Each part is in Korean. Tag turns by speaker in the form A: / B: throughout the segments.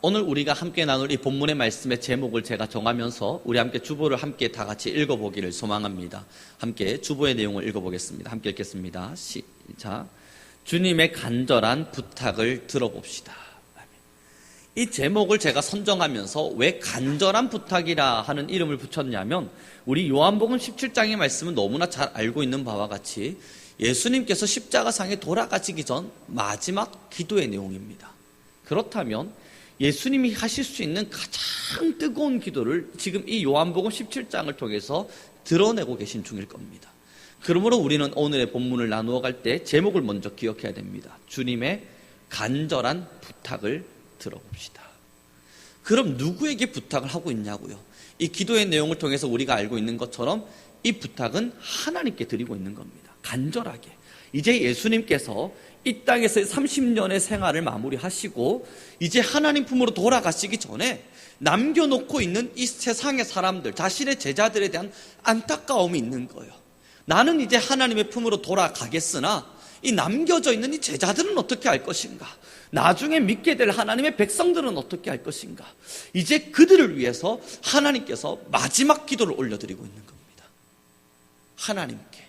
A: 오늘 우리가 함께 나눌 이 본문의 말씀의 제목을 제가 정하면서 우리 함께 주보를 함께 다 같이 읽어보기를 소망합니다. 함께 주보의 내용을 읽어보겠습니다. 함께 읽겠습니다. 시작. 주님의 간절한 부탁을 들어봅시다. 이 제목을 제가 선정하면서 왜 간절한 부탁이라 하는 이름을 붙였냐면, 우리 요한복음 17장의 말씀은 너무나 잘 알고 있는 바와 같이 예수님께서 십자가상에 돌아가시기 전 마지막 기도의 내용입니다. 그렇다면 예수님이 하실 수 있는 가장 뜨거운 기도를 지금 이 요한복음 17장을 통해서 드러내고 계신 중일 겁니다. 그러므로 우리는 오늘의 본문을 나누어 갈 때 제목을 먼저 기억해야 됩니다. 주님의 간절한 부탁을 들어봅시다. 그럼 누구에게 부탁을 하고 있냐고요? 이 기도의 내용을 통해서 우리가 알고 있는 것처럼 이 부탁은 하나님께 드리고 있는 겁니다. 간절하게. 이제 예수님께서 이 땅에서의 30년의 생활을 마무리하시고 이제 하나님 품으로 돌아가시기 전에 남겨놓고 있는 이 세상의 사람들, 자신의 제자들에 대한 안타까움이 있는 거예요. 나는 이제 하나님의 품으로 돌아가겠으나 이 남겨져 있는 이 제자들은 어떻게 할 것인가? 나중에 믿게 될 하나님의 백성들은 어떻게 할 것인가? 이제 그들을 위해서 하나님께서 마지막 기도를 올려드리고 있는 겁니다. 하나님께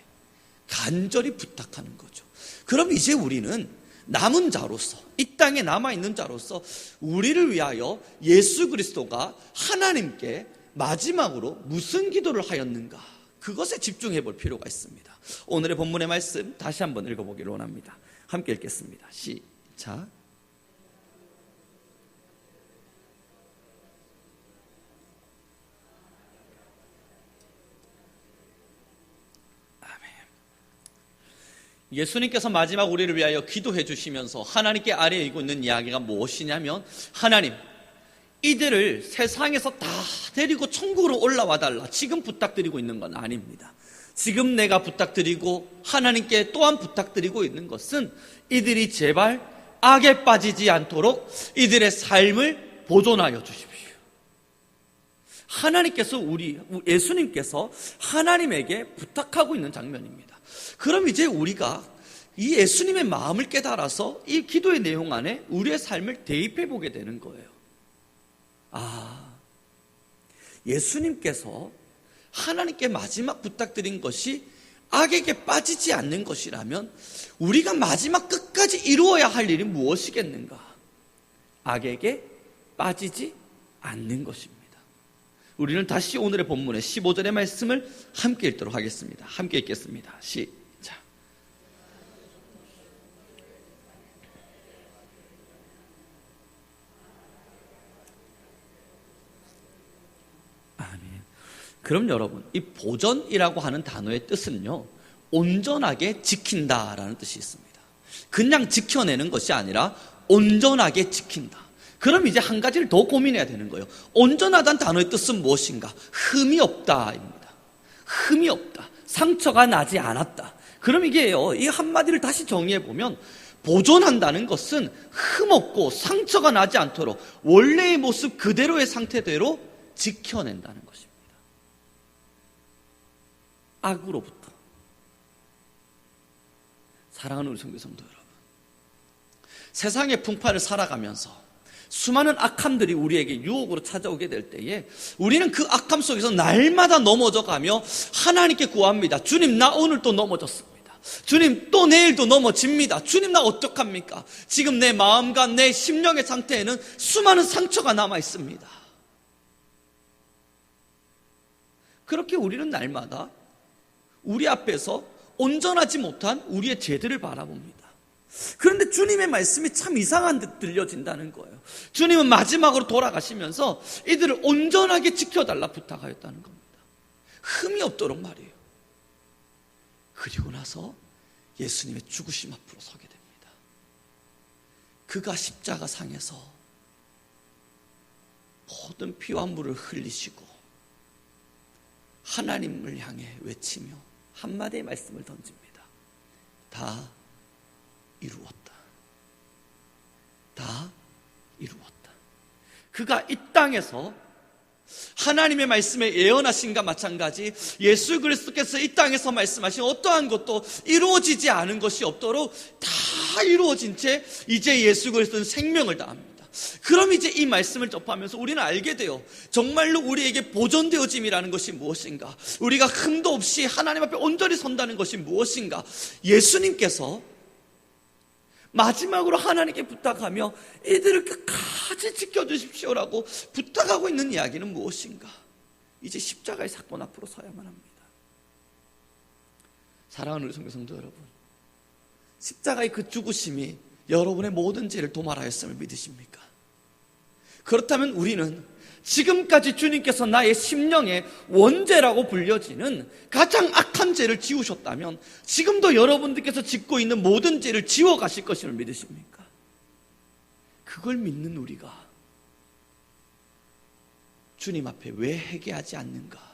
A: 간절히 부탁하는 거죠. 그럼 이제 우리는 남은 자로서, 이 땅에 남아있는 자로서 우리를 위하여 예수 그리스도가 하나님께 마지막으로 무슨 기도를 하였는가, 그것에 집중해 볼 필요가 있습니다. 오늘의 본문의 말씀 다시 한번 읽어보기를 원합니다. 함께 읽겠습니다. 시작. 예수님께서 마지막 우리를 위하여 기도해 주시면서 하나님께 아뢰고 있는 이야기가 무엇이냐면, 하나님, 이들을 세상에서 다 데리고 천국으로 올라와 달라, 지금 부탁드리고 있는 건 아닙니다. 지금 내가 부탁드리고 하나님께 또한 부탁드리고 있는 것은 이들이 제발 악에 빠지지 않도록 이들의 삶을 보존하여 주십시오. 하나님께서 예수님께서 하나님에게 부탁하고 있는 장면입니다. 그럼 이제 우리가 이 예수님의 마음을 깨달아서 이 기도의 내용 안에 우리의 삶을 대입해 보게 되는 거예요. 예수님께서 하나님께 마지막 부탁드린 것이 악에게 빠지지 않는 것이라면 우리가 마지막 끝까지 이루어야 할 일이 무엇이겠는가? 악에게 빠지지 않는 것입니다. 우리는 다시 오늘의 본문의 15절의 말씀을 함께 읽도록 하겠습니다. 함께 읽겠습니다. 시작. 아멘. 그럼 여러분, 이 보전이라고 하는 단어의 뜻은요, 온전하게 지킨다라는 뜻이 있습니다. 그냥 지켜내는 것이 아니라 온전하게 지킨다. 그럼 이제 한 가지를 더 고민해야 되는 거예요. 온전하다는 단어의 뜻은 무엇인가? 흠이 없다입니다. 흠이 없다. 상처가 나지 않았다. 그럼 이게요, 이 한마디를 다시 정리해 보면, 보존한다는 것은 흠 없고 상처가 나지 않도록 원래의 모습 그대로의 상태대로 지켜낸다는 것입니다. 악으로부터. 사랑하는 우리 성도 여러분, 세상의 풍파를 살아가면서 수많은 악함들이 우리에게 유혹으로 찾아오게 될 때에 우리는 그 악함 속에서 날마다 넘어져가며 하나님께 구합니다. 주님, 나 오늘 또 넘어졌습니다. 주님, 또 내일도 넘어집니다. 주님, 나 어떡합니까? 지금 내 마음과 내 심령의 상태에는 수많은 상처가 남아 있습니다. 그렇게 우리는 날마다 우리 앞에서 온전하지 못한 우리의 죄들을 바라봅니다. 그런데 주님의 말씀이 참 이상한 듯 들려진다는 거예요. 주님은 마지막으로 돌아가시면서 이들을 온전하게 지켜달라 부탁하였다는 겁니다. 흠이 없도록 말이에요. 그리고 나서 예수님의 죽으심 앞으로 서게 됩니다. 그가 십자가 상에서 모든 피와 물을 흘리시고 하나님을 향해 외치며 한마디의 말씀을 던집니다. 다 이루었다. 다 이루었다. 그가 이 땅에서 하나님의 말씀에 예언하신과 마찬가지 예수 그리스도께서 이 땅에서 말씀하신 어떠한 것도 이루어지지 않은 것이 없도록 다 이루어진 채 이제 예수 그리스도는 생명을 다합니다. 그럼 이제 이 말씀을 접하면서 우리는 알게 돼요. 정말로 우리에게 보존되어짐이라는 것이 무엇인가? 우리가 흠도 없이 하나님 앞에 온전히 선다는 것이 무엇인가? 예수님께서 마지막으로 하나님께 부탁하며 이들을 끝까지 지켜주십시오라고 부탁하고 있는 이야기는 무엇인가? 이제 십자가의 사건 앞으로 서야만 합니다. 사랑하는 우리 성도 여러분, 십자가의 그 죽으심이 여러분의 모든 죄를 도말하였음을 믿으십니까? 그렇다면 우리는 지금까지 주님께서 나의 심령의 원죄라고 불려지는 가장 악한 죄를 지우셨다면 지금도 여러분들께서 짓고 있는 모든 죄를 지워가실 것임을 믿으십니까? 그걸 믿는 우리가 주님 앞에 왜 회개하지 않는가?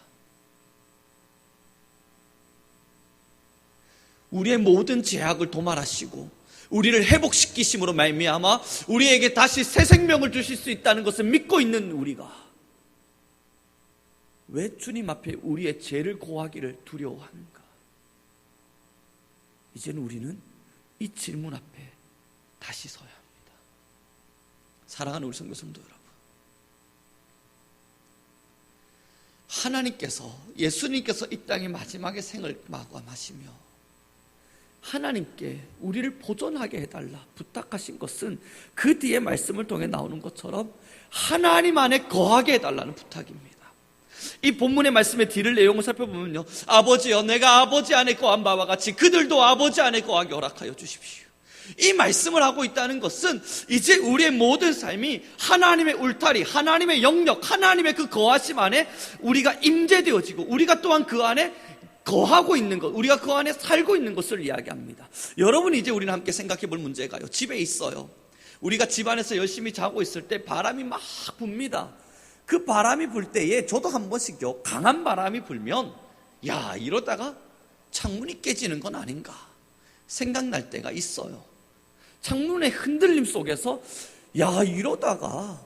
A: 우리의 모든 죄악을 도말하시고 우리를 회복시키심으로 말미암아 우리에게 다시 새 생명을 주실 수 있다는 것을 믿고 있는 우리가 왜 주님 앞에 우리의 죄를 고하기를 두려워하는가? 이제는 우리는 이 질문 앞에 다시 서야 합니다. 사랑하는 우리 성도 여러분, 하나님께서, 예수님께서 이 땅의 마지막에 생을 마감하시며 하나님께 우리를 보존하게 해달라 부탁하신 것은 그 뒤에 말씀을 통해 나오는 것처럼 하나님 안에 거하게 해달라는 부탁입니다. 이 본문의 말씀의 뒤를 내용을 살펴보면요, 아버지여 내가 아버지 안에 거한 바와 같이 그들도 아버지 안에 거하게 허락하여 주십시오. 이 말씀을 하고 있다는 것은 이제 우리의 모든 삶이 하나님의 울타리, 하나님의 영역, 하나님의 그 거하심 안에 우리가 임재되어지고 우리가 또한 그 안에 거하고 있는 것, 우리가 그 안에 살고 있는 것을 이야기합니다. 여러분, 이제 우리는 함께 생각해 볼 문제가요, 집에 있어요. 우리가 집 안에서 열심히 자고 있을 때 바람이 막 붑니다. 그 바람이 불 때에 저도 한 번씩요, 강한 바람이 불면 야, 이러다가 창문이 깨지는 건 아닌가 생각날 때가 있어요. 창문의 흔들림 속에서 야, 이러다가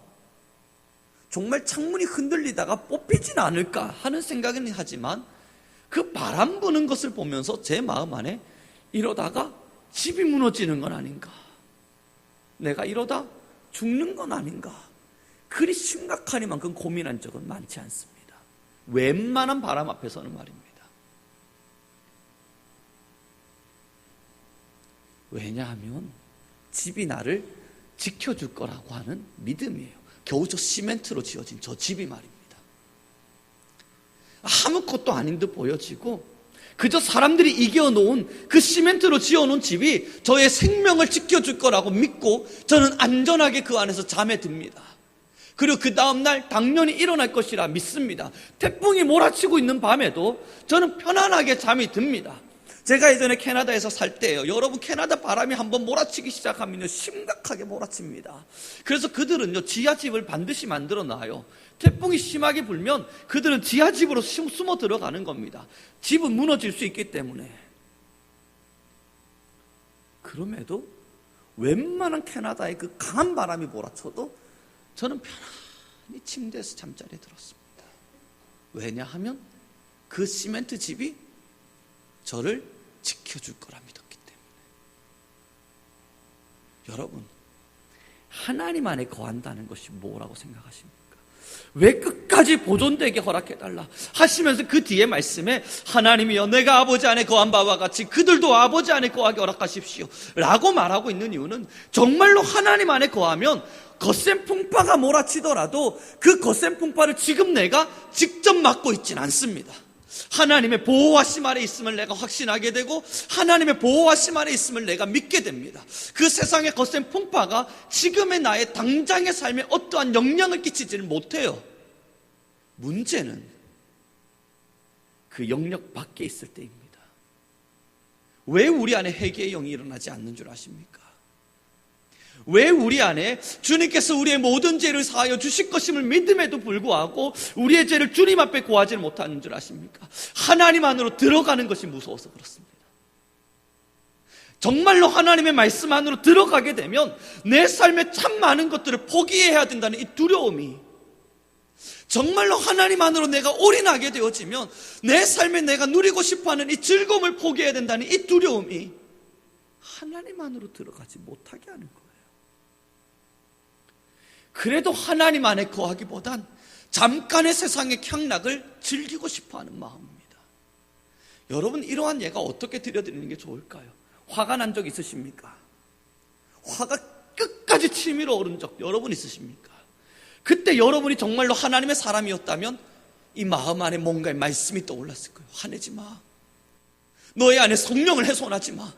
A: 정말 창문이 흔들리다가 뽑히진 않을까 하는 생각은 하지만 그 바람 부는 것을 보면서 제 마음 안에 이러다가 집이 무너지는 건 아닌가, 내가 이러다 죽는 건 아닌가, 그리 심각하니 만큼 고민한 적은 많지 않습니다. 웬만한 바람 앞에서는 말입니다. 왜냐하면 집이 나를 지켜줄 거라고 하는 믿음이에요. 겨우 저 시멘트로 지어진 저 집이 말입니다. 아무것도 아닌 듯 보여지고 그저 사람들이 이겨놓은 그 시멘트로 지어놓은 집이 저의 생명을 지켜줄 거라고 믿고 저는 안전하게 그 안에서 잠에 듭니다. 그리고 그 다음날 당연히 일어날 것이라 믿습니다. 태풍이 몰아치고 있는 밤에도 저는 편안하게 잠이 듭니다. 제가 예전에 캐나다에서 살 때예요. 여러분, 캐나다 바람이 한번 몰아치기 시작하면 심각하게 몰아칩니다. 그래서 그들은요, 지하집을 반드시 만들어 놔요. 태풍이 심하게 불면 그들은 지하집으로 숨어 들어가는 겁니다. 집은 무너질 수 있기 때문에. 그럼에도 웬만한 캐나다의 그 강한 바람이 몰아쳐도 저는 편안히 침대에서 잠자리에 들었습니다. 왜냐하면 그 시멘트 집이 저를 지켜줄 거라 믿었기 때문에. 여러분, 하나님 안에 거한다는 것이 뭐라고 생각하십니까? 왜 끝까지 보존되게 허락해달라 하시면서 그 뒤에 말씀에 하나님이여 내가 아버지 안에 거한 바와 같이 그들도 아버지 안에 거하게 허락하십시오 라고 말하고 있는 이유는 정말로 하나님 안에 거하면 거센 풍파가 몰아치더라도 그 거센 풍파를 지금 내가 직접 맡고 있진 않습니다. 하나님의 보호하심 아래 있음을 내가 확신하게 되고 하나님의 보호하심 아래 있음을 내가 믿게 됩니다. 그 세상의 거센 풍파가 지금의 나의 당장의 삶에 어떠한 영향을 끼치지는 못해요. 문제는 그 영역 밖에 있을 때입니다. 왜 우리 안에 회개의 영이 일어나지 않는 줄 아십니까? 왜 우리 안에 주님께서 우리의 모든 죄를 사하여 주실 것임을 믿음에도 불구하고 우리의 죄를 주님 앞에 고하지 못하는 줄 아십니까? 하나님 안으로 들어가는 것이 무서워서 그렇습니다. 정말로 하나님의 말씀 안으로 들어가게 되면 내 삶에 참 많은 것들을 포기해야 된다는 이 두려움이, 정말로 하나님 안으로 내가 올인하게 되어지면 내 삶에 내가 누리고 싶어하는 이 즐거움을 포기해야 된다는 이 두려움이 하나님 안으로 들어가지 못하게 하는 거예요. 그래도 하나님 안에 거하기보단 잠깐의 세상의 향락을 즐기고 싶어하는 마음입니다. 여러분, 이러한 예가 어떻게 드려드리는 게 좋을까요? 화가 난 적 있으십니까? 화가 끝까지 치밀어 오른 적 여러분 있으십니까? 그때 여러분이 정말로 하나님의 사람이었다면 이 마음 안에 뭔가의 말씀이 떠올랐을 거예요. 화내지 마. 너의 안에 성령을 훼손하지 마.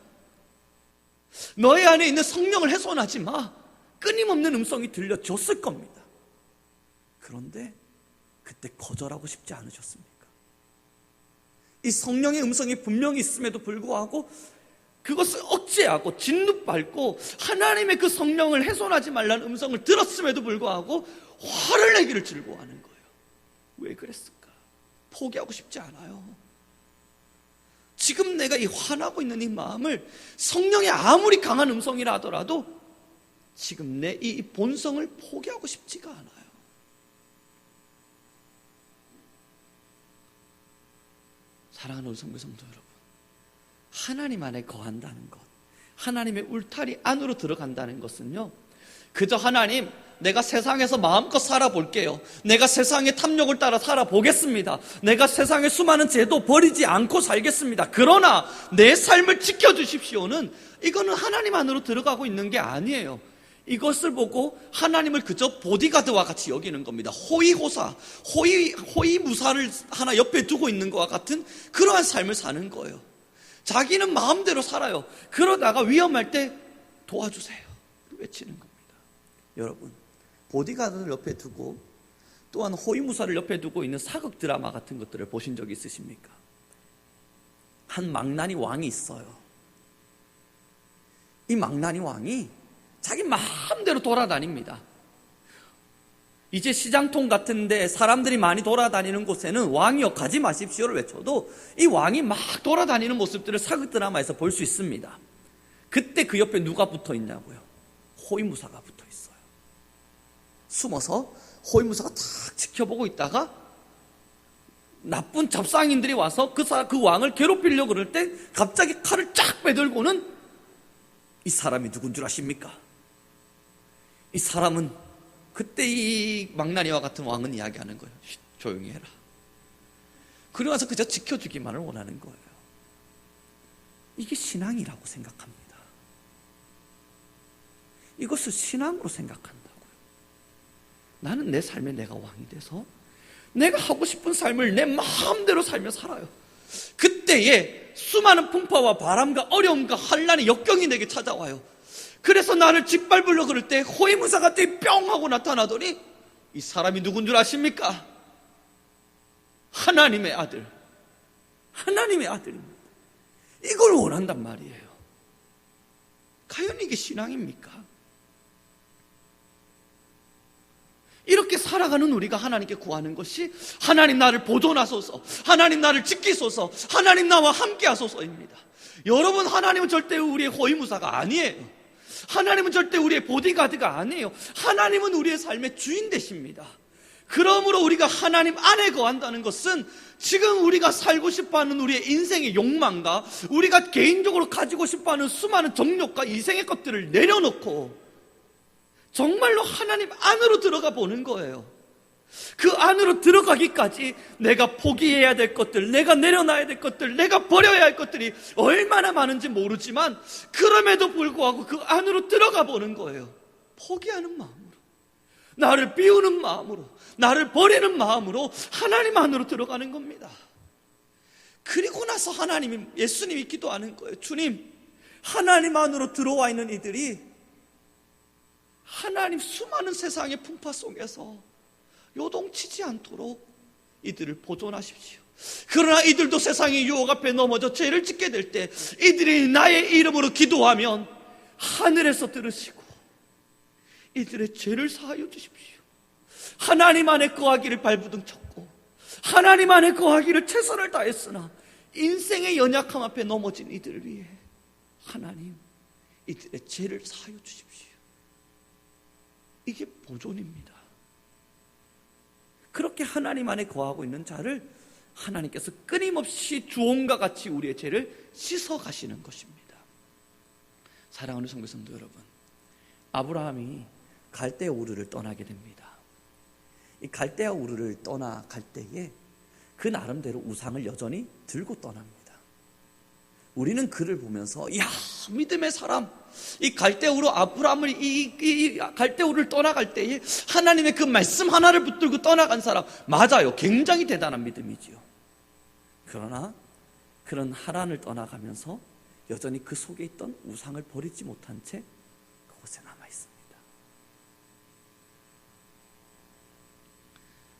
A: 너의 안에 있는 성령을 훼손하지 마. 끊임없는 음성이 들려줬을 겁니다. 그런데 그때 거절하고 싶지 않으셨습니까? 이 성령의 음성이 분명히 있음에도 불구하고 그것을 억제하고 진눕밟고 하나님의 그 성령을 훼손하지 말라는 음성을 들었음에도 불구하고 화를 내기를 즐거워하는 거예요. 왜 그랬을까? 포기하고 싶지 않아요. 지금 내가 이 화나고 있는 이 마음을 성령의 아무리 강한 음성이라 하더라도 지금 내 이 본성을 포기하고 싶지가 않아요. 사랑하는 우리 성도 여러분, 하나님 안에 거한다는 것, 하나님의 울타리 안으로 들어간다는 것은요, 그저 하나님, 내가 세상에서 마음껏 살아볼게요. 내가 세상의 탐욕을 따라 살아보겠습니다. 내가 세상의 수많은 죄도 버리지 않고 살겠습니다. 그러나 내 삶을 지켜주십시오는, 이거는 하나님 안으로 들어가고 있는 게 아니에요. 이것을 보고 하나님을 그저 보디가드와 같이 여기는 겁니다. 호위호사, 호위무사를 하나 옆에 두고 있는 것과 같은 그러한 삶을 사는 거예요. 자기는 마음대로 살아요. 그러다가 위험할 때 도와주세요 외치는 겁니다. 여러분, 보디가드를 옆에 두고 또한 호위무사를 옆에 두고 있는 사극 드라마 같은 것들을 보신 적이 있으십니까? 한 망나니 왕이 있어요. 이 망나니 왕이 자기 마음대로 돌아다닙니다. 이제 시장통 같은데 사람들이 많이 돌아다니는 곳에는 왕이여 가지 마십시오를 외쳐도 이 왕이 막 돌아다니는 모습들을 사극 드라마에서 볼 수 있습니다. 그때 그 옆에 누가 붙어 있냐고요? 호위무사가 붙어 있어요. 숨어서 호위무사가 탁 지켜보고 있다가 나쁜 잡상인들이 와서 그 왕을 괴롭히려고 그럴 때 갑자기 칼을 쫙 빼들고는, 이 사람이 누군 줄 아십니까? 이 사람은, 그때 이 망나니와 같은 왕은 이야기하는 거예요. 조용히 해라. 그러고 나서 그저 지켜주기만을 원하는 거예요. 이게 신앙이라고 생각합니다. 이것을 신앙으로 생각한다고요. 나는 내 삶에 내가 왕이 돼서 내가 하고 싶은 삶을 내 마음대로 살며 살아요. 그때에 수많은 풍파와 바람과 어려움과 환난의 역경이 내게 찾아와요. 그래서 나를 짓밟으려고 그럴 때 호위무사 갑자기 뿅 하고 나타나더니, 이 사람이 누군 줄 아십니까? 하나님의 아들, 하나님의 아들입니다. 이걸 원한단 말이에요. 과연 이게 신앙입니까? 이렇게 살아가는 우리가 하나님께 구하는 것이 하나님 나를 보존하소서, 하나님 나를 지키소서, 하나님 나와 함께 하소서입니다. 여러분, 하나님은 절대 우리의 호위무사가 아니에요. 하나님은 절대 우리의 보디가드가 아니에요. 하나님은 우리의 삶의 주인 되십니다. 그러므로 우리가 하나님 안에 거한다는 것은 지금 우리가 살고 싶어하는 우리의 인생의 욕망과 우리가 개인적으로 가지고 싶어하는 수많은 정욕과 이생의 것들을 내려놓고 정말로 하나님 안으로 들어가 보는 거예요. 그 안으로 들어가기까지 내가 포기해야 될 것들, 내가 내려놔야 될 것들, 내가 버려야 할 것들이 얼마나 많은지 모르지만 그럼에도 불구하고 그 안으로 들어가 보는 거예요. 포기하는 마음으로, 나를 비우는 마음으로, 나를 버리는 마음으로 하나님 안으로 들어가는 겁니다. 그리고 나서 예수님이 기도하는 거예요. 주님, 하나님 안으로 들어와 있는 이들이 하나님 수많은 세상의 풍파 속에서 요동치지 않도록 이들을 보존하십시오. 그러나 이들도 세상의 유혹 앞에 넘어져 죄를 짓게 될 때 이들이 나의 이름으로 기도하면 하늘에서 들으시고 이들의 죄를 사하여 주십시오. 하나님 안에 거하기를 발부둥 쳤고 하나님 안에 거하기를 최선을 다했으나 인생의 연약함 앞에 넘어진 이들을 위해 하나님, 이들의 죄를 사하여 주십시오. 이게 보존입니다. 그렇게 하나님 안에 거하고 있는 자를 하나님께서 끊임없이 주홍과 같이 우리의 죄를 씻어 가시는 것입니다. 사랑하는 성도 여러분, 아브라함이 갈대아 우르를 떠나게 됩니다. 이 갈대아 우르를 떠나갈 때에 그 나름대로 우상을 여전히 들고 떠납니다. 우리는 그를 보면서 야, 믿음의 사람, 이 갈대아 우르 아브라함을 이 갈대아 우르를 떠나갈 때에 하나님의 그 말씀 하나를 붙들고 떠나간 사람, 맞아요. 굉장히 대단한 믿음이지요. 그러나 그런 하란을 떠나가면서 여전히 그 속에 있던 우상을 버리지 못한 채 그곳에 남아 있습니다.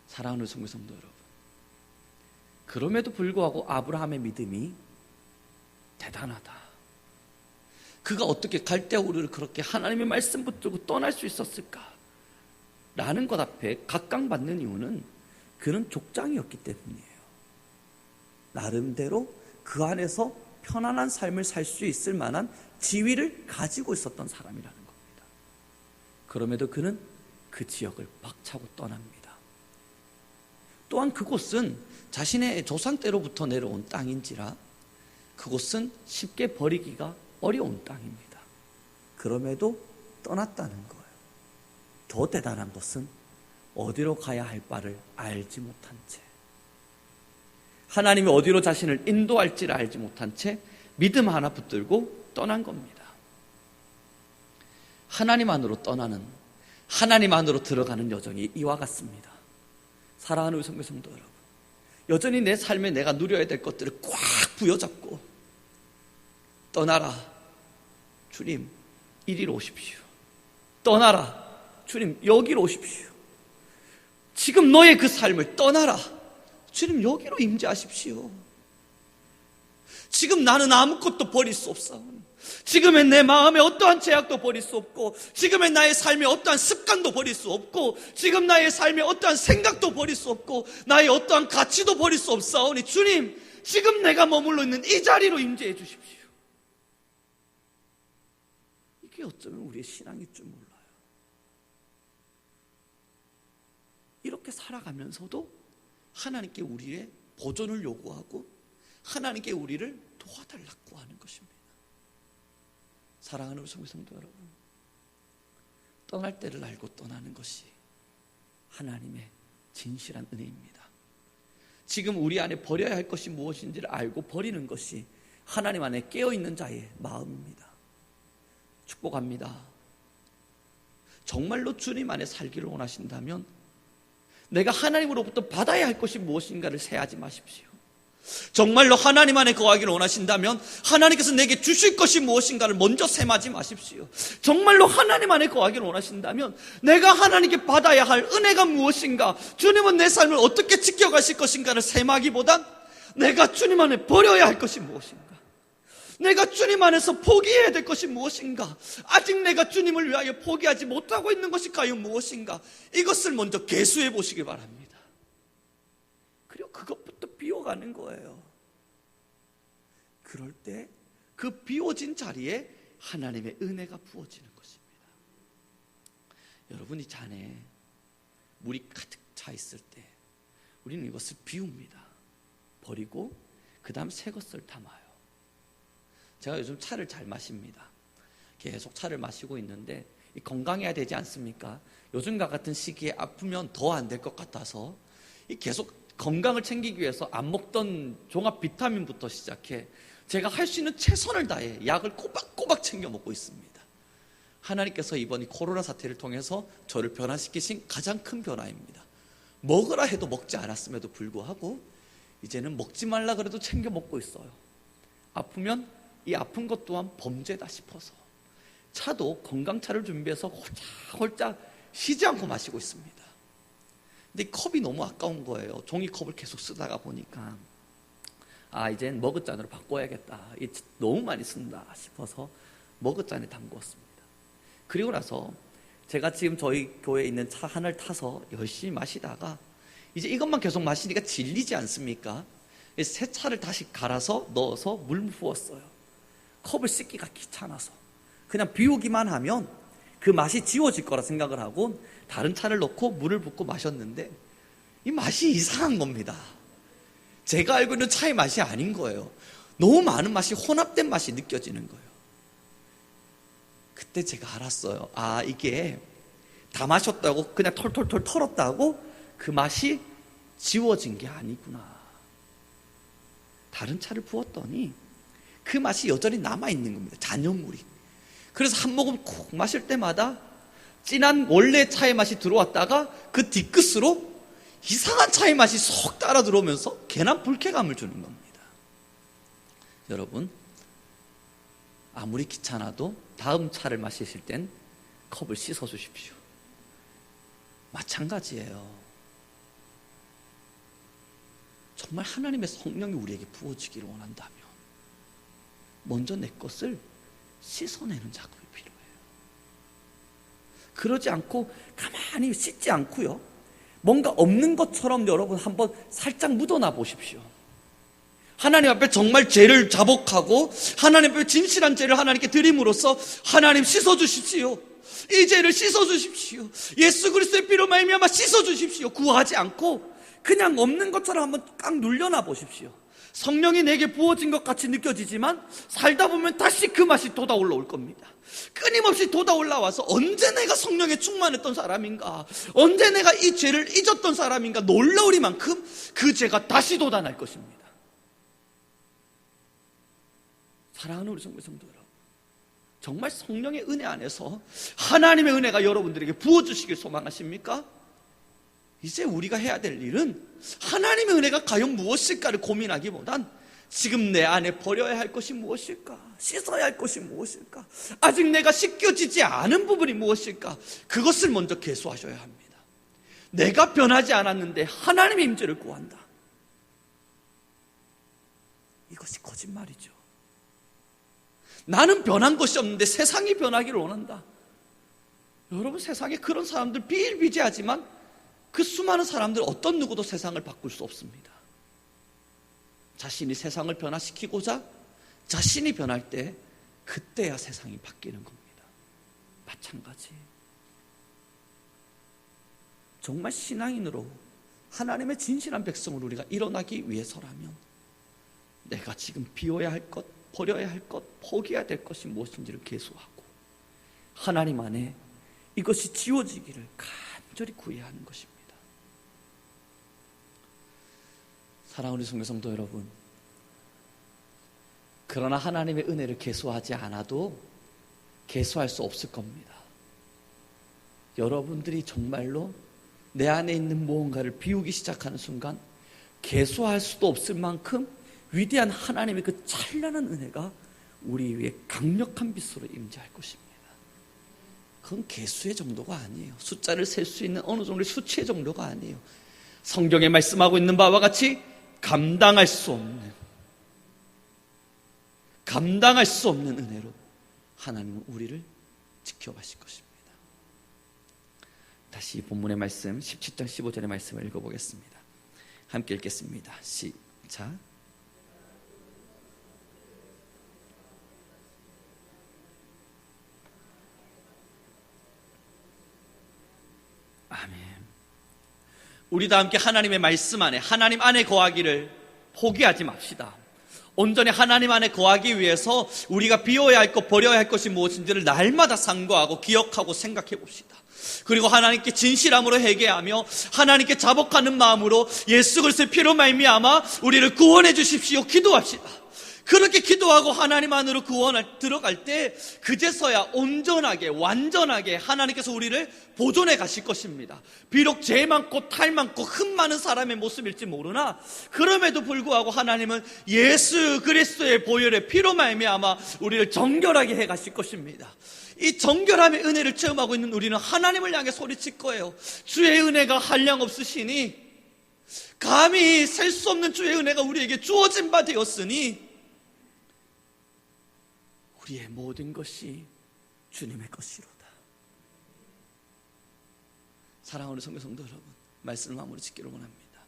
A: 사랑하는 성도 여러분, 그럼에도 불구하고 아브라함의 믿음이 대단하다. 그가 어떻게 갈대아 우르를 그렇게 하나님의 말씀 붙들고 떠날 수 있었을까? 라는 것 앞에 각광받는 이유는 그는 족장이었기 때문이에요. 나름대로 그 안에서 편안한 삶을 살 수 있을 만한 지위를 가지고 있었던 사람이라는 겁니다. 그럼에도 그는 그 지역을 박차고 떠납니다. 또한 그곳은 자신의 조상 때로부터 내려온 땅인지라 그곳은 쉽게 버리기가 어려운 땅입니다. 그럼에도 떠났다는 거예요. 더 대단한 것은 어디로 가야 할 바를 알지 못한 채, 하나님이 어디로 자신을 인도할지를 알지 못한 채 믿음 하나 붙들고 떠난 겁니다. 하나님 안으로 떠나는, 하나님 안으로 들어가는 여정이 이와 같습니다. 사랑하는 성도 여러분, 여전히 내 삶에 내가 누려야 될 것들을 꽉 부여잡고 떠나라 주님 이리로 오십시오, 떠나라 주님 여기로 오십시오, 지금 너의 그 삶을 떠나라 주님 여기로 임재하십시오, 지금 나는 아무것도 버릴 수 없사오니, 지금의 내 마음에 어떠한 제약도 버릴 수 없고, 지금의 나의 삶에 어떠한 습관도 버릴 수 없고, 지금 나의 삶에 어떠한 생각도 버릴 수 없고, 나의 어떠한 가치도 버릴 수 없사오니 주님 지금 내가 머물러 있는 이 자리로 임재해 주십시오. 이게 어쩌면 우리의 신앙일 줄 몰라요. 이렇게 살아가면서도 하나님께 우리의 보존을 요구하고 하나님께 우리를 도와달라고 하는 것입니다. 사랑하는 성도 여러분, 떠날 때를 알고 떠나는 것이 하나님의 진실한 은혜입니다. 지금 우리 안에 버려야 할 것이 무엇인지를 알고 버리는 것이 하나님 안에 깨어있는 자의 마음입니다. 축복합니다. 정말로 주님 안에 살기를 원하신다면 내가 하나님으로부터 받아야 할 것이 무엇인가를 세하지 마십시오. 정말로 하나님 안에 거하기를 원하신다면 하나님께서 내게 주실 것이 무엇인가를 먼저 셈하지 마십시오. 정말로 하나님 안에 거하기를 원하신다면 내가 하나님께 받아야 할 은혜가 무엇인가, 주님은 내 삶을 어떻게 지켜가실 것인가를 셈하기보단 내가 주님 안에 버려야 할 것이 무엇인가, 내가 주님 안에서 포기해야 될 것이 무엇인가, 아직 내가 주님을 위하여 포기하지 못하고 있는 것이 과연 무엇인가, 이것을 먼저 계수해 보시기 바랍니다. 그리고 그것부터 비워가는 거예요. 그럴 때 그 비워진 자리에 하나님의 은혜가 부어지는 것입니다. 여러분, 이 잔에 물이 가득 차 있을 때 우리는 이것을 비웁니다. 버리고 그 다음 새 것을 담아요. 제가 요즘 차를 잘 마십니다. 계속 차를 마시고 있는데 건강해야 되지 않습니까? 요즘과 같은 시기에 아프면 더 안 될 것 같아서 계속 건강을 챙기기 위해서 안 먹던 종합 비타민부터 시작해 제가 할 수 있는 최선을 다해 약을 꼬박꼬박 챙겨 먹고 있습니다. 하나님께서 이번 이 코로나 사태를 통해서 저를 변화시키신 가장 큰 변화입니다. 먹으라 해도 먹지 않았음에도 불구하고 이제는 먹지 말라 그래도 챙겨 먹고 있어요. 아프면 이 아픈 것 또한 범죄다 싶어서 차도 건강차를 준비해서 홀짝홀짝 쉬지 않고 마시고 있습니다. 근데 이 컵이 너무 아까운 거예요. 종이컵을 계속 쓰다가 보니까 이젠 머그잔으로 바꿔야겠다, 너무 많이 쓴다 싶어서 머그잔에 담그었습니다. 그리고 나서 제가 지금 저희 교회에 있는 차 하나를 타서 열심히 마시다가 이제 이것만 계속 마시니까 질리지 않습니까? 새 차를 다시 갈아서 넣어서 물 부었어요. 컵을 씻기가 귀찮아서 그냥 비우기만 하면 그 맛이 지워질 거라 생각을 하고 다른 차를 넣고 물을 붓고 마셨는데 이 맛이 이상한 겁니다. 제가 알고 있는 차의 맛이 아닌 거예요. 너무 많은 맛이 혼합된 맛이 느껴지는 거예요. 그때 제가 알았어요. 이게 다 마셨다고 그냥 털털털 털었다고 그 맛이 지워진 게 아니구나. 다른 차를 부었더니 그 맛이 여전히 남아있는 겁니다. 잔여물이. 그래서 한 모금 콕 마실 때마다 진한 원래 차의 맛이 들어왔다가 그 뒤끝으로 이상한 차의 맛이 쏙 따라 들어오면서 괜한 불쾌감을 주는 겁니다. 여러분, 아무리 귀찮아도 다음 차를 마시실 땐 컵을 씻어 주십시오. 마찬가지예요. 정말 하나님의 성령이 우리에게 부어지기를 원한다면 먼저 내 것을 씻어내는 작업이 필요해요. 그러지 않고 가만히 씻지 않고요, 뭔가 없는 것처럼 여러분 한번 살짝 묻어놔 보십시오. 하나님 앞에 정말 죄를 자복하고 하나님 앞에 진실한 죄를 하나님께 드림으로써 하나님 씻어주십시오. 이 죄를 씻어주십시오. 예수 그리스도의 피로 말미암아 씻어주십시오. 구하지 않고 그냥 없는 것처럼 한번 꽉 눌려놔 보십시오. 성령이 내게 부어진 것 같이 느껴지지만 살다 보면 다시 그 맛이 돋아 올라올 겁니다. 끊임없이 돋아 올라와서 언제 내가 성령에 충만했던 사람인가, 언제 내가 이 죄를 잊었던 사람인가 놀라우리만큼 그 죄가 다시 돋아날 것입니다. 사랑하는 우리 성도 여러분, 정말 성령의 은혜 안에서 하나님의 은혜가 여러분들에게 부어주시길 소망하십니까? 이제 우리가 해야 될 일은 하나님의 은혜가 과연 무엇일까를 고민하기보단 지금 내 안에 버려야 할 것이 무엇일까? 씻어야 할 것이 무엇일까? 아직 내가 씻겨지지 않은 부분이 무엇일까? 그것을 먼저 개수하셔야 합니다. 내가 변하지 않았는데 하나님의 임재를 구한다. 이것이 거짓말이죠. 나는 변한 것이 없는데 세상이 변하기를 원한다. 여러분, 세상에 그런 사람들 비일비재하지만 그 수많은 사람들 어떤 누구도 세상을 바꿀 수 없습니다. 자신이 세상을 변화시키고자 자신이 변할 때 그때야 세상이 바뀌는 겁니다. 마찬가지. 정말 신앙인으로 하나님의 진실한 백성으로 우리가 일어나기 위해서라면 내가 지금 비워야 할 것, 버려야 할 것, 포기해야 될 것이 무엇인지를 계수하고 하나님 안에 이것이 지워지기를 간절히 구해야 하는 것입니다. 사랑하는 우리 성도 여러분, 그러나 하나님의 은혜를 계수하지 않아도 계수할 수 없을 겁니다. 여러분들이 정말로 내 안에 있는 무언가를 비우기 시작하는 순간 계수할 수도 없을 만큼 위대한 하나님의 그 찬란한 은혜가 우리 위에 강력한 빛으로 임재할 것입니다. 그건 계수의 정도가 아니에요. 숫자를 셀 수 있는 어느 정도의 수치의 정도가 아니에요. 성경에 말씀하고 있는 바와 같이 감당할 수 없는 은혜로 하나님은 우리를 지켜가실 것입니다. 다시 본문의 말씀 17장 15절의 말씀을 읽어보겠습니다. 함께 읽겠습니다. 시작. 아멘. 우리 다 함께 하나님의 말씀 안에, 하나님 안에 거하기를 포기하지 맙시다. 온전히 하나님 안에 거하기 위해서 우리가 비워야 할 것, 버려야 할 것이 무엇인지를 날마다 상고하고 기억하고 생각해 봅시다. 그리고 하나님께 진실함으로 회개하며 하나님께 자복하는 마음으로 예수 그리스도의 피로 말미암아 우리를 구원해 주십시오 기도합시다. 그렇게 기도하고 하나님 안으로 들어갈 때 그제서야 온전하게 완전하게 하나님께서 우리를 보존해 가실 것입니다. 비록 죄 많고 탈 많고 흠 많은 사람의 모습일지 모르나 그럼에도 불구하고 하나님은 예수 그리스도의 보혈의 피로 말미암아 우리를 정결하게 해 가실 것입니다. 이 정결함의 은혜를 체험하고 있는 우리는 하나님을 향해 소리칠 거예요. 주의 은혜가 한량 없으시니 감히 셀 수 없는 주의 은혜가 우리에게 주어진 바 되었으니 우리의 모든 것이 주님의 것이로다. 사랑하는 성도 여러분, 말씀을 마무리 짓기를 원합니다.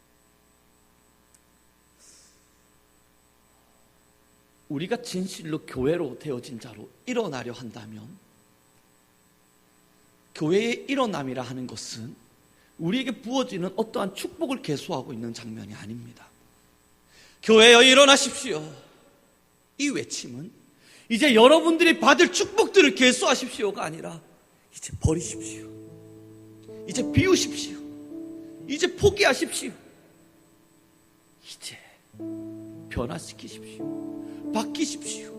A: 우리가 진실로 교회로 되어진 자로 일어나려 한다면 교회의 일어남이라 하는 것은 우리에게 부어지는 어떠한 축복을 계수하고 있는 장면이 아닙니다. 교회여 일어나십시오. 이 외침은 이제 여러분들이 받을 축복들을 계수하십시오가 아니라 이제 버리십시오. 이제 비우십시오. 이제 포기하십시오. 이제 변화시키십시오. 바뀌십시오.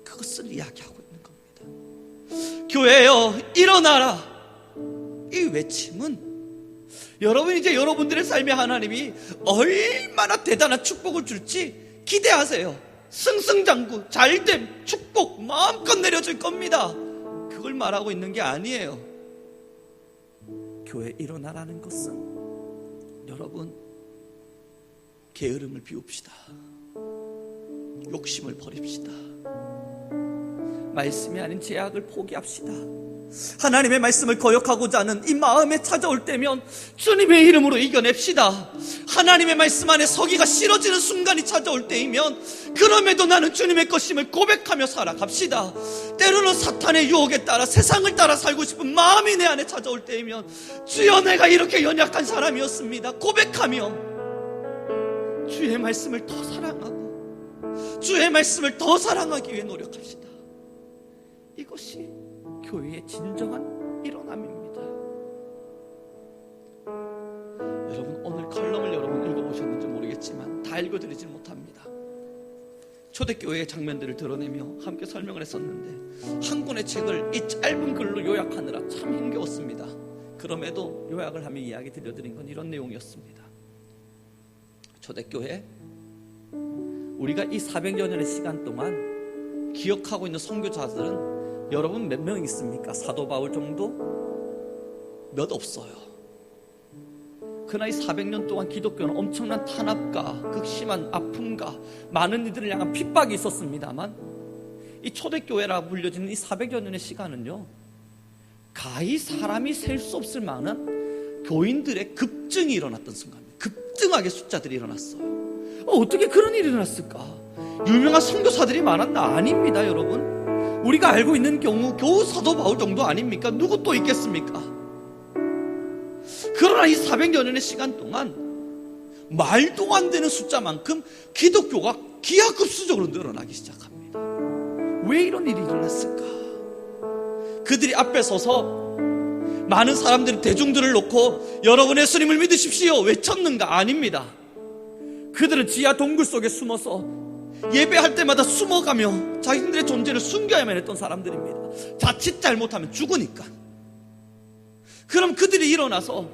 A: 그것을 이야기하고 있는 겁니다. 교회여 일어나라. 이 외침은 여러분, 이제 여러분들의 삶에 하나님이 얼마나 대단한 축복을 줄지 기대하세요. 승승장구, 잘됨, 축복 마음껏 내려줄 겁니다. 그걸 말하고 있는 게 아니에요. 교회 일어나라는 것은 여러분, 게으름을 비웁시다. 욕심을 버립시다. 말씀이 아닌 제약을 포기합시다. 하나님의 말씀을 거역하고자 하는 이 마음에 찾아올 때면 주님의 이름으로 이겨냅시다. 하나님의 말씀 안에 서기가 싫어지는 순간이 찾아올 때이면 그럼에도 나는 주님의 것임을 고백하며 살아갑시다. 때로는 사탄의 유혹에 따라 세상을 따라 살고 싶은 마음이 내 안에 찾아올 때이면 주여, 내가 이렇게 연약한 사람이었습니다. 고백하며 주의 말씀을 더 사랑하고 주의 말씀을 더 사랑하기 위해 노력합시다. 이것이 교회의 진정한 일어남입니다. 여러분, 오늘 칼럼을 여러분 읽어보셨는지 모르겠지만 다 읽어드리지 못합니다. 초대교회의 장면들을 드러내며 함께 설명을 했었는데 한 권의 책을 이 짧은 글로 요약하느라 참 힘겨웠습니다. 그럼에도 요약을 하며 이야기 드려드린 건 이런 내용이었습니다. 초대교회, 우리가 이 400여 년의 시간 동안 기억하고 있는 선교자들은 여러분 몇 명 있습니까? 사도 바울 정도? 몇 없어요. 그러나 이 400년 동안 기독교는 엄청난 탄압과 극심한 아픔과 많은 이들을 향한 핍박이 있었습니다만 이 초대교회라 불려지는 이 400여 년의 시간은요, 가히 사람이 셀 수 없을 만한 교인들의 급증이 일어났던 순간입니다. 급증하게 숫자들이 일어났어요. 어떻게 그런 일이 일어났을까? 유명한 선교사들이 많았나? 아닙니다, 여러분. 우리가 알고 있는 경우 겨우 사도 바울 정도 아닙니까? 누구 또 있겠습니까? 그러나 이 400여 년의 시간 동안 말도 안 되는 숫자만큼 기독교가 기하급수적으로 늘어나기 시작합니다. 왜 이런 일이 일어났을까? 그들이 앞에 서서 많은 사람들이 대중들을 놓고 여러분 예수님을 믿으십시오 외쳤는가? 아닙니다. 그들은 지하 동굴 속에 숨어서 예배할 때마다 숨어가며 자신들의 존재를 숨겨야만 했던 사람들입니다. 자칫 잘못하면 죽으니까. 그럼 그들이 일어나서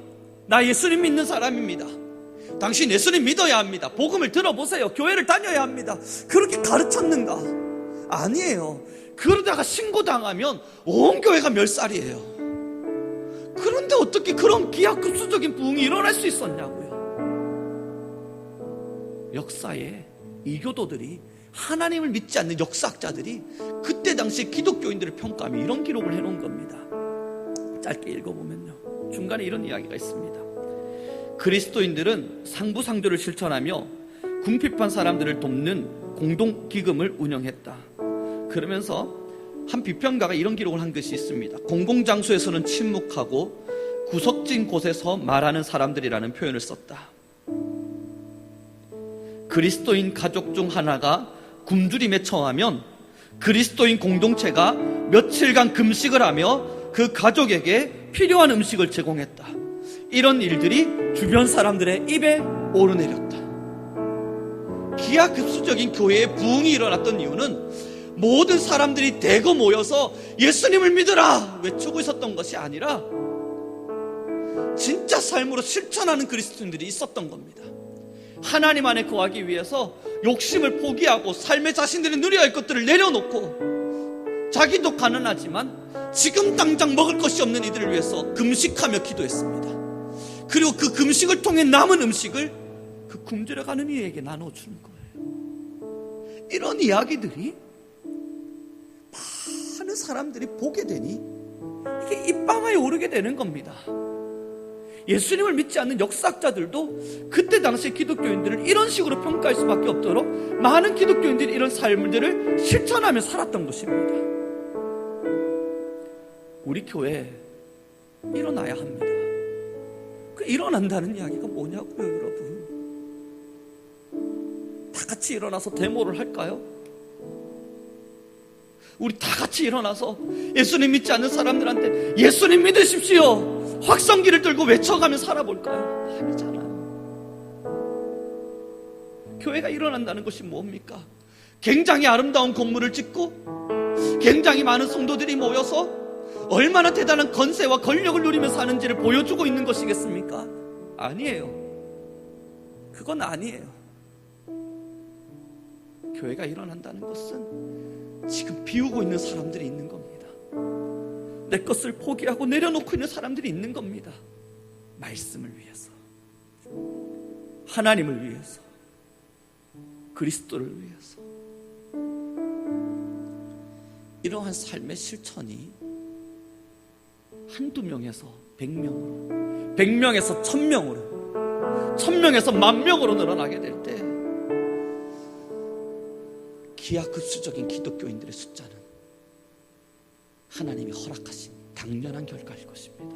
A: 나 예수님 믿는 사람입니다. 당신 예수님 믿어야 합니다. 복음을 들어보세요. 교회를 다녀야 합니다. 그렇게 가르쳤는가? 아니에요. 그러다가 신고당하면 온 교회가 멸살이에요. 그런데 어떻게 그런 기하급수적인 부흥이 일어날 수 있었냐고요. 역사에 이교도들이, 하나님을 믿지 않는 역사학자들이 그때 당시 기독교인들을 평가하며 이런 기록을 해놓은 겁니다. 짧게 읽어보면요, 중간에 이런 이야기가 있습니다. 그리스도인들은 상부상조를 실천하며 궁핍한 사람들을 돕는 공동기금을 운영했다. 그러면서 한 비평가가 이런 기록을 한 것이 있습니다. 공공장소에서는 침묵하고 구석진 곳에서 말하는 사람들이라는 표현을 썼다. 그리스도인 가족 중 하나가 굶주림에 처하면 그리스도인 공동체가 며칠간 금식을 하며 그 가족에게 필요한 음식을 제공했다. 이런 일들이 주변 사람들의 입에 오르내렸다. 기하급수적인 교회의 부흥이 일어났던 이유는 모든 사람들이 대거 모여서 예수님을 믿으라 외치고 있었던 것이 아니라 진짜 삶으로 실천하는 그리스도인들이 있었던 겁니다. 하나님 안에 거하기 위해서 욕심을 포기하고 삶의 자신들이 누려야 할 것들을 내려놓고 자기도 가난하지만 지금 당장 먹을 것이 없는 이들을 위해서 금식하며 기도했습니다. 그리고 그 금식을 통해 남은 음식을 그 굶주려가는 이에게 나눠주는 거예요. 이런 이야기들이 많은 사람들이 보게 되니 이게 입방아에 오르게 되는 겁니다. 예수님을 믿지 않는 역사학자들도 그때 당시 기독교인들을 이런 식으로 평가할 수밖에 없도록 많은 기독교인들이 이런 삶들을 실천하며 살았던 것입니다. 우리 교회 일어나야 합니다. 그 일어난다는 이야기가 뭐냐고요, 여러분? 다 같이 일어나서 데모를 할까요? 우리 다 같이 일어나서 예수님 믿지 않는 사람들한테 예수님 믿으십시오, 확성기를 들고 외쳐가며 살아볼까요? 아니잖아요. 교회가 일어난다는 것이 뭡니까? 굉장히 아름다운 건물을 짓고 굉장히 많은 성도들이 모여서 얼마나 대단한 권세와 권력을 누리며 사는지를 보여주고 있는 것이겠습니까? 아니에요. 그건 아니에요. 교회가 일어난다는 것은 지금 비우고 있는 사람들이 있는 겁니다. 내 것을 포기하고 내려놓고 있는 사람들이 있는 겁니다. 말씀을 위해서, 하나님을 위해서, 그리스도를 위해서. 이러한 삶의 실천이 한두 명에서 100명으로, 100명에서 1000명으로, 1000명에서 10,000명으로 늘어나게 될 때 기하급수적인 기독교인들의 숫자는 하나님이 허락하신 당연한 결과일 것입니다.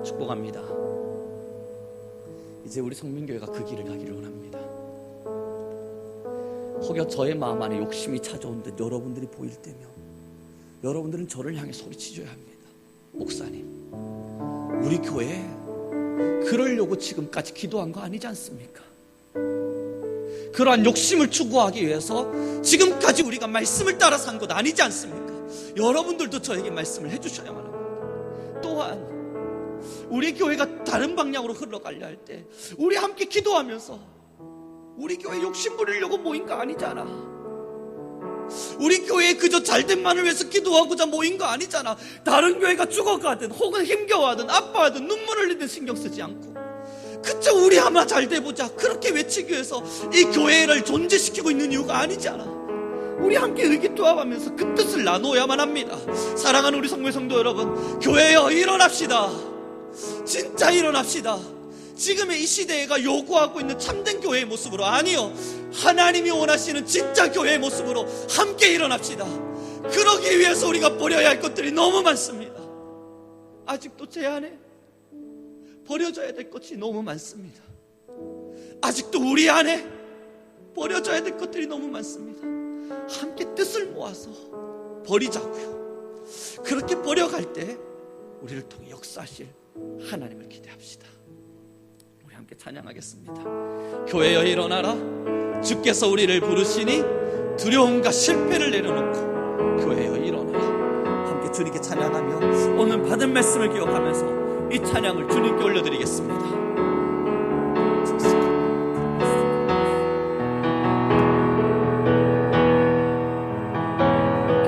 A: 축복합니다. 이제 우리 성민교회가 그 길을 가기를 원합니다. 혹여 저의 마음 안에 욕심이 찾아온 듯 여러분들이 보일 때면 여러분들은 저를 향해 소리치셔야 합니다. 목사님, 우리 교회 그러려고 지금까지 기도한 거 아니지 않습니까? 그러한 욕심을 추구하기 위해서 지금까지 우리가 말씀을 따라 산 것 아니지 않습니까? 여러분들도 저에게 말씀을 해주셔야만 합니다. 또한 우리 교회가 다른 방향으로 흘러가려 할 때 우리 함께 기도하면서 우리 교회 욕심 부리려고 모인 거 아니잖아. 우리 교회에 그저 잘됨만을 위해서 기도하고자 모인 거 아니잖아. 다른 교회가 죽어가든 혹은 힘겨워하든 아파하든 눈물 흘리든 신경 쓰지 않고 그저 우리 하나 잘 돼보자 그렇게 외치기 위해서 이 교회를 존재시키고 있는 이유가 아니잖아. 우리 함께 의기투합하면서 그 뜻을 나누어야만 합니다. 사랑하는 우리 성도의 성도 여러분, 교회여 일어납시다. 진짜 일어납시다. 지금의 이 시대가 요구하고 있는 참된 교회의 모습으로, 아니요, 하나님이 원하시는 진짜 교회의 모습으로 함께 일어납시다. 그러기 위해서 우리가 버려야 할 것들이 너무 많습니다. 아직도 제 안에 버려져야 될 것이 너무 많습니다. 아직도 우리 안에 버려져야 될 것들이 너무 많습니다. 함께 뜻을 모아서 버리자고요. 그렇게 버려갈 때 우리를 통해 역사하실 하나님을 기대합시다. 우리 함께 찬양하겠습니다. 교회여 일어나라. 주께서 우리를 부르시니 두려움과 실패를 내려놓고 교회여 일어나라. 함께 주님께 찬양하며 오늘 받은 말씀을 기억하면서 이 찬양을 주님께 올려드리겠습니다.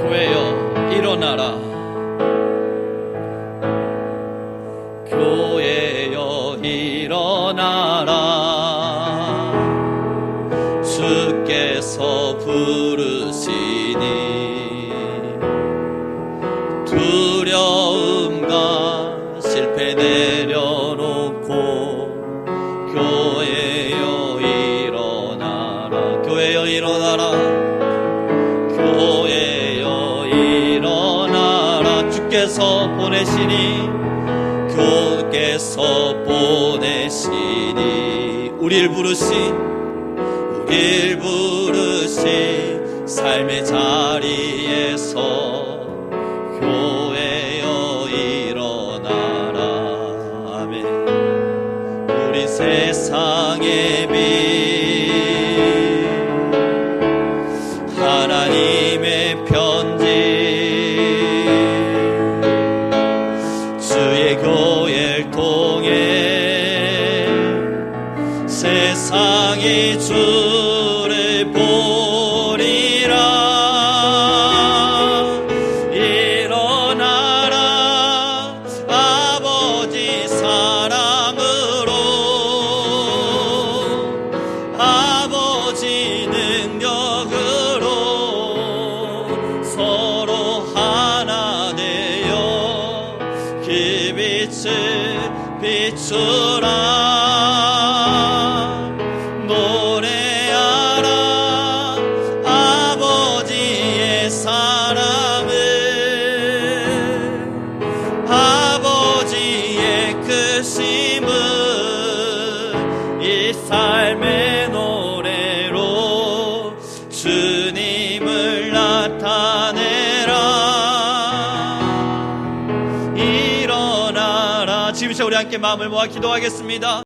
A: 교회여 일어나라. 교회여 일어나라. 주께서 부르시니 두려움과 실패 내려놓고 교회여 일어나라. 교회여 일어나라. 교회여 일어나라. 주께서 보내시니 주께서 보내시니 우릴 부르신 삶의 자리에서 교회여 일어나라. 아멘. 우리 세상의 빛 하나님의 편지 주의 교회를 통해 세상이 주를 보리라. 일어나라. 아버지 사랑으로 아버지 능력으로 서로 하나 되어 그 빛을 비추라. 노래하라. 아버지의 사랑을 아버지의 크심을 이 삶의 노래로 주님을 나타내라. 이 지금 우리 함께 마음을 모아 기도하겠습니다.